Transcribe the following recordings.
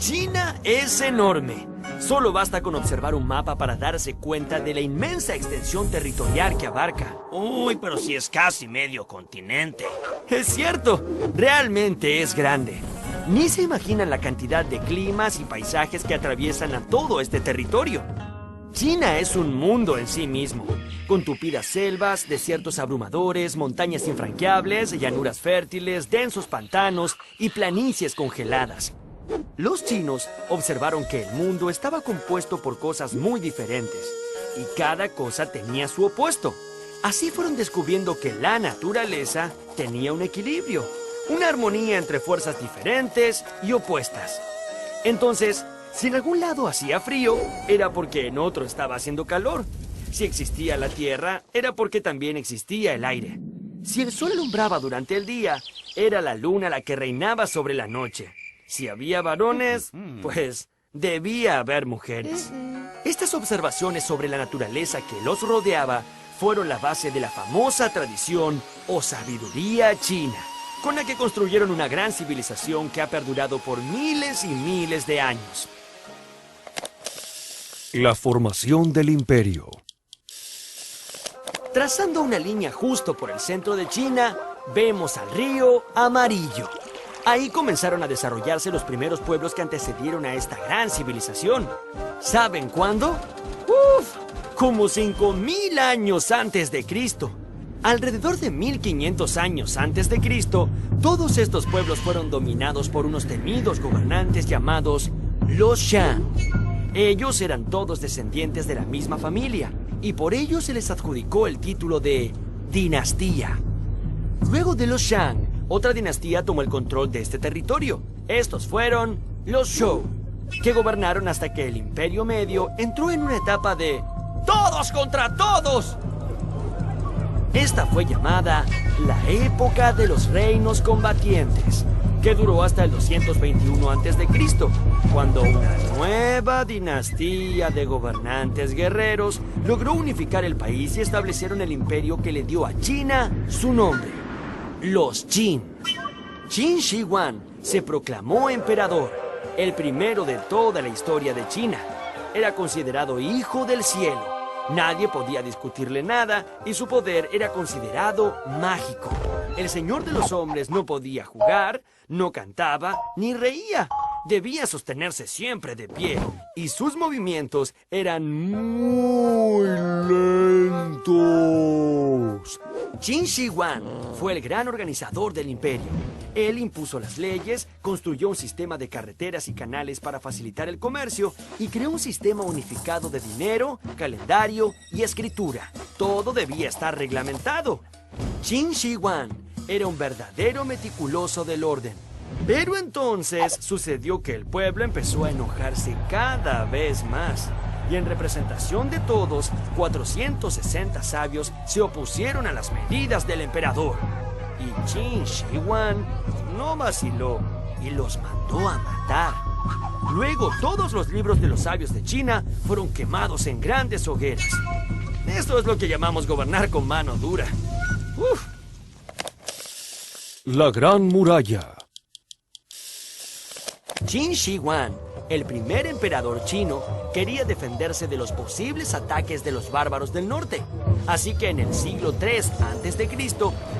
China es enorme. Solo basta con observar un mapa para darse cuenta de la inmensa extensión territorial que abarca. Uy, pero si es casi medio continente. Es cierto, realmente es grande. Ni se imaginan la cantidad de climas y paisajes que atraviesan a todo este territorio. China es un mundo en sí mismo, con tupidas selvas, desiertos abrumadores, montañas infranqueables, llanuras fértiles, densos pantanos y planicies congeladas. Los chinos observaron que el mundo estaba compuesto por cosas muy diferentes, y cada cosa tenía su opuesto. Así fueron descubriendo que la naturaleza tenía un equilibrio, una armonía entre fuerzas diferentes y opuestas. Entonces, si en algún lado hacía frío, era porque en otro estaba haciendo calor. Si existía la tierra, era porque también existía el aire. Si el sol alumbraba durante el día, era la luna la que reinaba sobre la noche. Si había varones, pues debía haber mujeres. Estas observaciones sobre la naturaleza que los rodeaba fueron la base de la famosa tradición o sabiduría china, con la que construyeron una gran civilización que ha perdurado por miles y miles de años. La formación del imperio. Trazando una línea justo por el centro de China, vemos al río Amarillo. Ahí comenzaron a desarrollarse los primeros pueblos que antecedieron a esta gran civilización. ¿Saben cuándo? ¡Uf! Como 5.000 años antes de Cristo. Alrededor de 1.500 años antes de Cristo, todos estos pueblos fueron dominados por unos temidos gobernantes llamados los Shang. Ellos eran todos descendientes de la misma familia, y por ello se les adjudicó el título de dinastía. Luego de los Shang, otra dinastía tomó el control de este territorio. Estos fueron los Zhou, que gobernaron hasta que el Imperio Medio entró en una etapa de ¡todos contra todos! Esta fue llamada la época de los reinos combatientes, que duró hasta el 221 a.C., cuando una nueva dinastía de gobernantes guerreros logró unificar el país y establecieron el imperio que le dio a China su nombre, los Qin. Qin Shi Huang se proclamó emperador, el primero de toda la historia de China. Era considerado hijo del cielo. Nadie podía discutirle nada y su poder era considerado mágico. El señor de los hombres no podía jugar, no cantaba ni reía. Debía sostenerse siempre de pie y sus movimientos eran muy lentos. Qin Shi Huang fue el gran organizador del imperio. Él impuso las leyes, construyó un sistema de carreteras y canales para facilitar el comercio y creó un sistema unificado de dinero, calendario y escritura. Todo debía estar reglamentado. Qin Shi Huang era un verdadero meticuloso del orden. Pero entonces sucedió que el pueblo empezó a enojarse cada vez más. Y en representación de todos, 460 sabios se opusieron a las medidas del emperador. Y Qin Shi Huang no vaciló y los mandó a matar. Luego todos los libros de los sabios de China fueron quemados en grandes hogueras. Esto es lo que llamamos gobernar con mano dura. ¡Uf! La Gran Muralla. Qin Shi Huang, el primer emperador chino, quería defenderse de los posibles ataques de los bárbaros del norte. Así que en el siglo III a.C.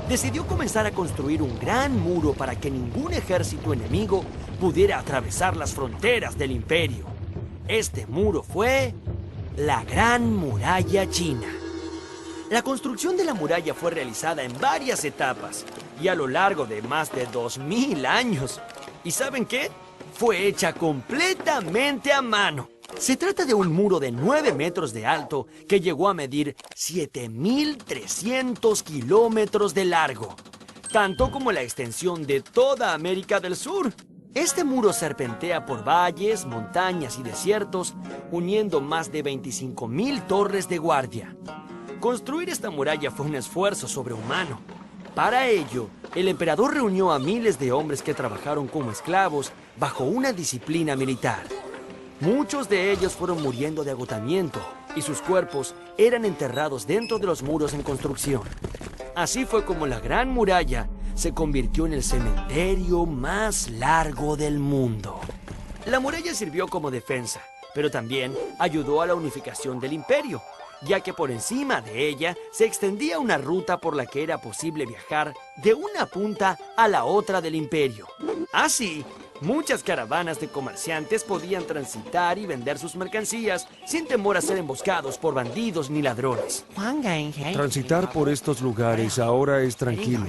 decidió comenzar a construir un gran muro para que ningún ejército enemigo pudiera atravesar las fronteras del imperio. Este muro fue la Gran Muralla China. La construcción de la muralla fue realizada en varias etapas y a lo largo de más de 2.000 años. ¿Y saben qué? Fue hecha completamente a mano. Se trata de un muro de 9 metros de alto que llegó a medir 7.300 kilómetros de largo, tanto como la extensión de toda América del Sur. Este muro serpentea por valles, montañas y desiertos, uniendo más de 25.000 torres de guardia. Construir esta muralla fue un esfuerzo sobrehumano. Para ello, el emperador reunió a miles de hombres que trabajaron como esclavos bajo una disciplina militar. Muchos de ellos fueron muriendo de agotamiento y sus cuerpos eran enterrados dentro de los muros en construcción. Así fue como la Gran Muralla se convirtió en el cementerio más largo del mundo. La muralla sirvió como defensa, pero también ayudó a la unificación del imperio, ya que por encima de ella se extendía una ruta por la que era posible viajar de una punta a la otra del imperio. Así, muchas caravanas de comerciantes podían transitar y vender sus mercancías sin temor a ser emboscados por bandidos ni ladrones. Transitar por estos lugares ahora es tranquilo.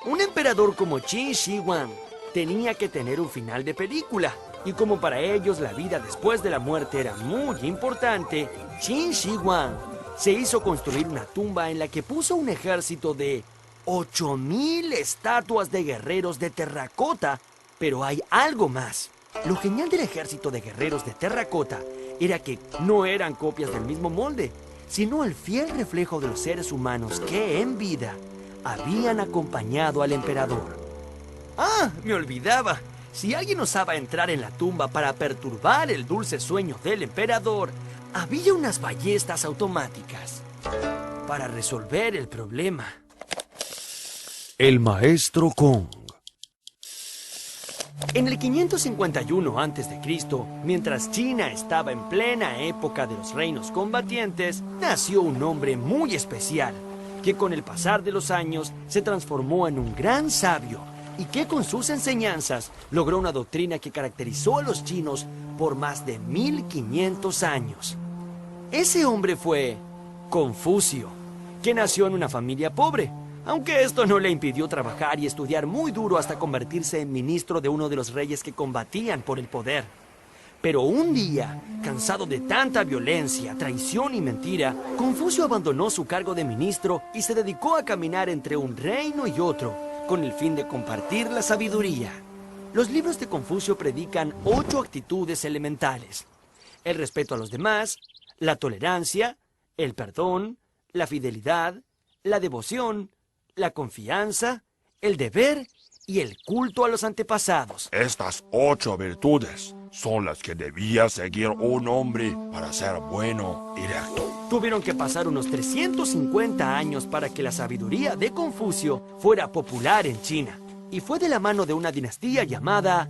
Un emperador como Qin Shi Huang tenía que tener un final de película. Y como para ellos la vida después de la muerte era muy importante, Qin Shi Huang se hizo construir una tumba en la que puso un ejército de 8,000 estatuas de guerreros de terracota. Pero hay algo más. Lo genial del ejército de guerreros de terracota era que no eran copias del mismo molde, sino el fiel reflejo de los seres humanos que en vida habían acompañado al emperador. ¡Ah! Me olvidaba. Si alguien osaba entrar en la tumba para perturbar el dulce sueño del emperador, había unas ballestas automáticas para resolver el problema. El maestro Kong. En el 551 a.C., mientras China estaba en plena época de los reinos combatientes, nació un hombre muy especial, que con el pasar de los años se transformó en un gran sabio y que con sus enseñanzas logró una doctrina que caracterizó a los chinos por más de 1500 años. Ese hombre fue Confucio, que nació en una familia pobre, aunque esto no le impidió trabajar y estudiar muy duro hasta convertirse en ministro de uno de los reyes que combatían por el poder. Pero un día, cansado de tanta violencia, traición y mentira, Confucio abandonó su cargo de ministro y se dedicó a caminar entre un reino y otro, con el fin de compartir la sabiduría. Los libros de Confucio predican 8 actitudes elementales: el respeto a los demás, la tolerancia, el perdón, la fidelidad, la devoción, la confianza, el deber y el culto a los antepasados. Estas 8 virtudes son las que debía seguir un hombre para ser bueno y recto. Tuvieron que pasar unos 350 años para que la sabiduría de Confucio fuera popular en China. Y fue de la mano de una dinastía llamada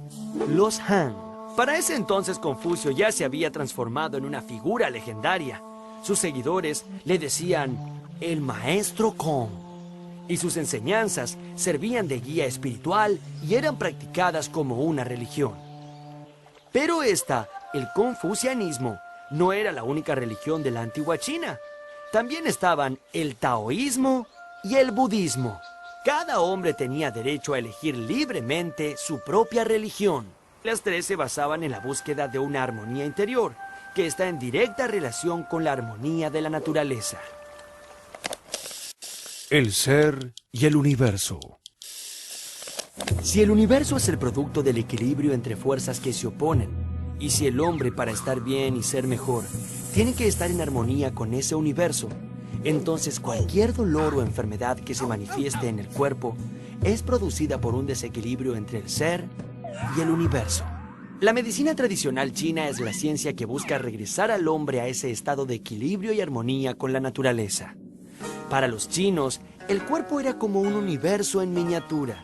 los Han. Para ese entonces Confucio ya se había transformado en una figura legendaria. Sus seguidores le decían el maestro Kong. Y sus enseñanzas servían de guía espiritual y eran practicadas como una religión. Pero el confucianismo, no era la única religión de la antigua China. También estaban el taoísmo y el budismo. Cada hombre tenía derecho a elegir libremente su propia religión. Las 3 se basaban en la búsqueda de una armonía interior, que está en directa relación con la armonía de la naturaleza. El ser y el universo. Si el universo es el producto del equilibrio entre fuerzas que se oponen, y si el hombre, para estar bien y ser mejor, tiene que estar en armonía con ese universo, entonces cualquier dolor o enfermedad que se manifieste en el cuerpo es producida por un desequilibrio entre el ser y el universo. La medicina tradicional china es la ciencia que busca regresar al hombre a ese estado de equilibrio y armonía con la naturaleza. Para los chinos, el cuerpo era como un universo en miniatura.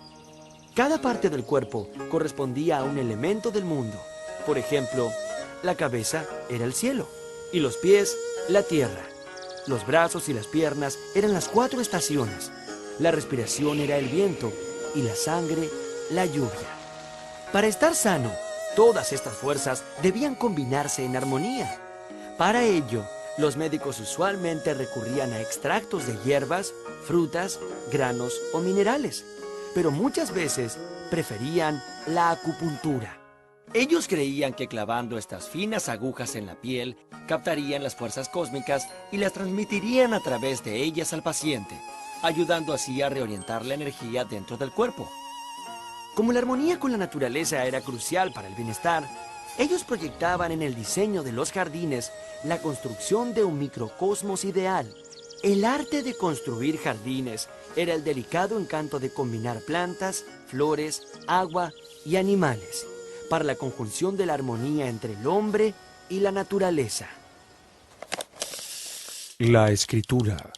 Cada parte del cuerpo correspondía a un elemento del mundo. Por ejemplo, la cabeza era el cielo y los pies, la tierra. Los brazos y las piernas eran las 4 estaciones. La respiración era el viento y la sangre, la lluvia. Para estar sano, todas estas fuerzas debían combinarse en armonía. Para ello, los médicos usualmente recurrían a extractos de hierbas, frutas, granos o minerales, pero muchas veces preferían la acupuntura. Ellos creían que clavando estas finas agujas en la piel, captarían las fuerzas cósmicas y las transmitirían a través de ellas al paciente, ayudando así a reorientar la energía dentro del cuerpo. Como la armonía con la naturaleza era crucial para el bienestar, ellos proyectaban en el diseño de los jardines la construcción de un microcosmos ideal. El arte de construir jardines era el delicado encanto de combinar plantas, flores, agua y animales para la conjunción de la armonía entre el hombre y la naturaleza. La escritura.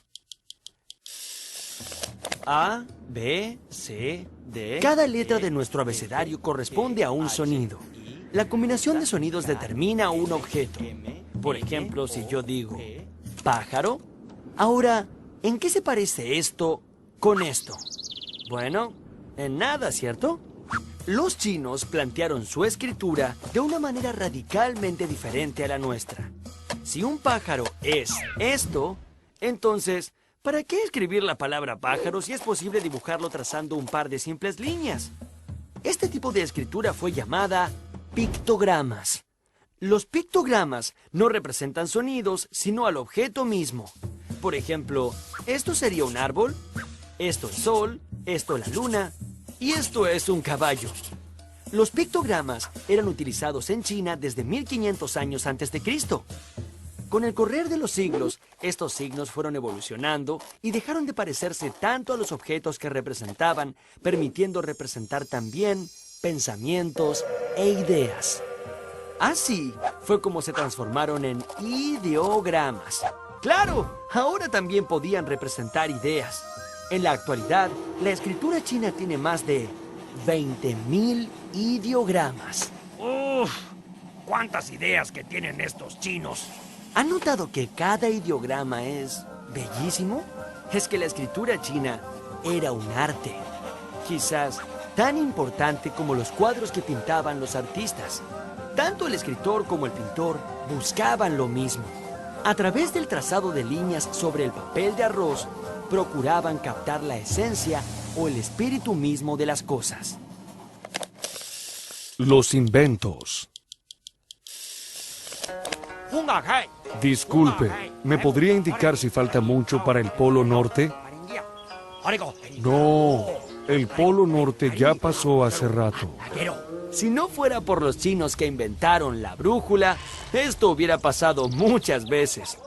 A, B, C, D. Cada letra de nuestro abecedario corresponde a un sonido. La combinación de sonidos determina un objeto. Por ejemplo, si yo digo pájaro, ahora, ¿en qué se parece esto con esto? Bueno, en nada, ¿cierto? Los chinos plantearon su escritura de una manera radicalmente diferente a la nuestra. Si un pájaro es esto, entonces, ¿para qué escribir la palabra pájaro si es posible dibujarlo trazando un par de simples líneas? Este tipo de escritura fue llamada pictogramas. Los pictogramas no representan sonidos, sino al objeto mismo. Por ejemplo, esto sería un árbol, esto el sol, esto la luna, y esto es un caballo. Los pictogramas eran utilizados en China desde 1500 años antes de Cristo. Con el correr de los siglos, estos signos fueron evolucionando y dejaron de parecerse tanto a los objetos que representaban, permitiendo representar también pensamientos e ideas. Así fue como se transformaron en ideogramas. ¡Claro! Ahora también podían representar ideas. En la actualidad, la escritura china tiene más de 20.000 ideogramas. ¡Uf! ¿Cuántas ideas que tienen estos chinos? ¿Han notado que cada ideograma es bellísimo? Es que la escritura china era un arte. Quizás tan importante como los cuadros que pintaban los artistas. Tanto el escritor como el pintor buscaban lo mismo. A través del trazado de líneas sobre el papel de arroz, procuraban captar la esencia o el espíritu mismo de las cosas. Los inventos. Disculpe, ¿me podría indicar si falta mucho para el Polo Norte? No, el Polo Norte ya pasó hace rato. Si no fuera por los chinos que inventaron la brújula, esto hubiera pasado muchas veces.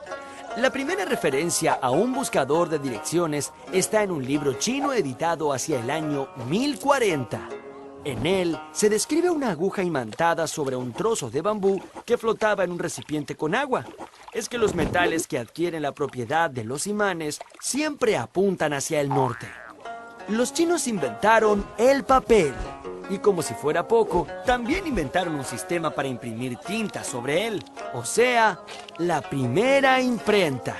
La primera referencia a un buscador de direcciones está en un libro chino editado hacia el año 1040. En él se describe una aguja imantada sobre un trozo de bambú que flotaba en un recipiente con agua. Es que los metales que adquieren la propiedad de los imanes siempre apuntan hacia el norte. Los chinos inventaron el papel. Y como si fuera poco, también inventaron un sistema para imprimir tinta sobre él. O sea, la primera imprenta.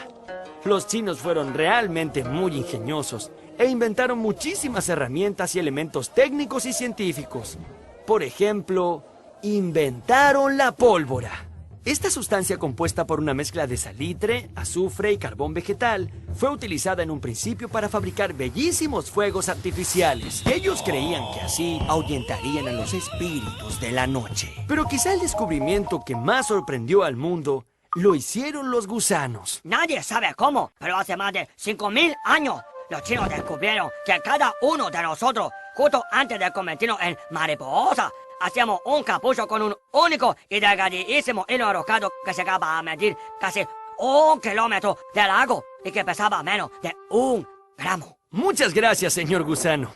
Los chinos fueron realmente muy ingeniosos e inventaron muchísimas herramientas y elementos técnicos y científicos. Por ejemplo, inventaron la pólvora. Esta sustancia compuesta por una mezcla de salitre, azufre y carbón vegetal fue utilizada en un principio para fabricar bellísimos fuegos artificiales. Ellos creían que así ahuyentarían a los espíritus de la noche. Pero quizá el descubrimiento que más sorprendió al mundo lo hicieron los gusanos. Nadie sabe cómo, pero hace más de 5.000 años los chinos descubrieron que cada uno de nosotros, justo antes de convertirnos en mariposa, hacíamos un capucho con un único y delgadísimo hilo arrojado que llegaba a medir casi 1 kilómetro de largo y que pesaba menos de 1 gramo. Muchas gracias, señor gusano.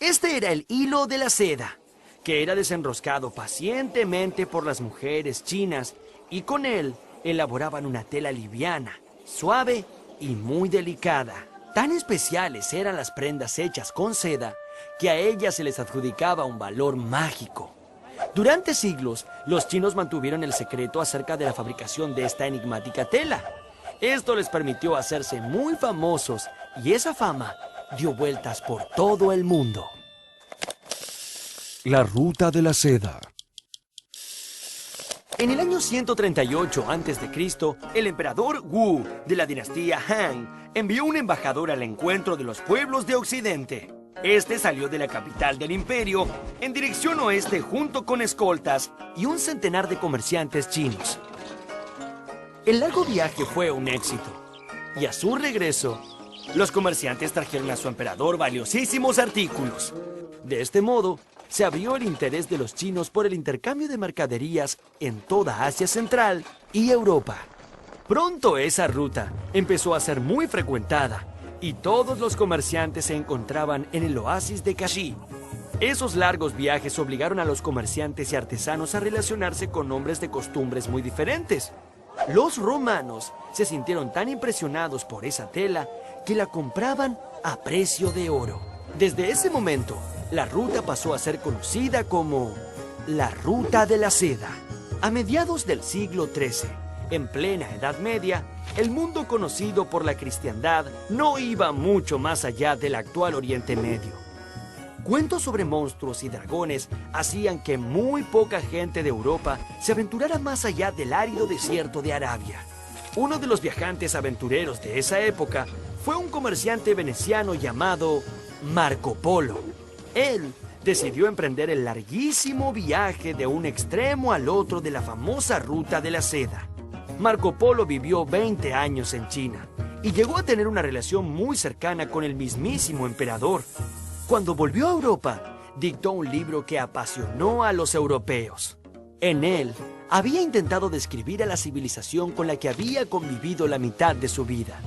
Este era el hilo de la seda, que era desenroscado pacientemente por las mujeres chinas y con él elaboraban una tela liviana, suave y muy delicada. Tan especiales eran las prendas hechas con seda que a ellas se les adjudicaba un valor mágico. Durante siglos, los chinos mantuvieron el secreto acerca de la fabricación de esta enigmática tela. Esto les permitió hacerse muy famosos y esa fama dio vueltas por todo el mundo. La ruta de la seda. En el año 138 a.C., el emperador Wu de la dinastía Han envió un embajador al encuentro de los pueblos de Occidente. Este salió de la capital del imperio en dirección oeste junto con escoltas y un centenar de comerciantes chinos. El largo viaje fue un éxito y a su regreso, los comerciantes trajeron a su emperador valiosísimos artículos. De este modo, se abrió el interés de los chinos por el intercambio de mercaderías en toda Asia Central y Europa. Pronto esa ruta empezó a ser muy frecuentada y todos los comerciantes se encontraban en el oasis de Kashi. Esos largos viajes obligaron a los comerciantes y artesanos a relacionarse con hombres de costumbres muy diferentes. Los romanos se sintieron tan impresionados por esa tela que la compraban a precio de oro. Desde ese momento, la ruta pasó a ser conocida como La Ruta de la Seda. A mediados del siglo XIII, en plena Edad Media, el mundo conocido por la cristiandad no iba mucho más allá del actual Oriente Medio. Cuentos sobre monstruos y dragones hacían que muy poca gente de Europa se aventurara más allá del árido desierto de Arabia. Uno de los viajantes aventureros de esa época fue un comerciante veneciano llamado Marco Polo. Él decidió emprender el larguísimo viaje de un extremo al otro de la famosa Ruta de la Seda. Marco Polo vivió 20 años en China y llegó a tener una relación muy cercana con el mismísimo emperador. Cuando volvió a Europa, dictó un libro que apasionó a los europeos. En él, había intentado describir a la civilización con la que había convivido la mitad de su vida.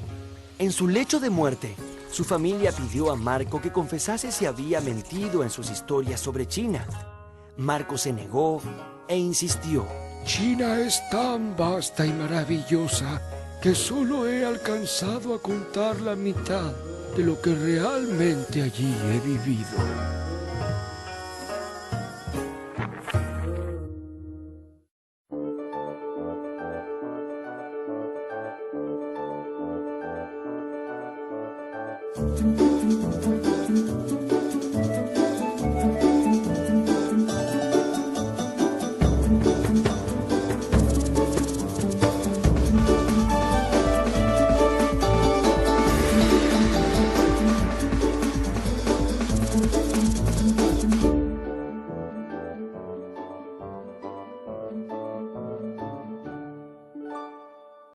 En su lecho de muerte, su familia pidió a Marco que confesase si había mentido en sus historias sobre China. Marco se negó e insistió. China es tan vasta y maravillosa que solo he alcanzado a contar la mitad de lo que realmente allí he vivido.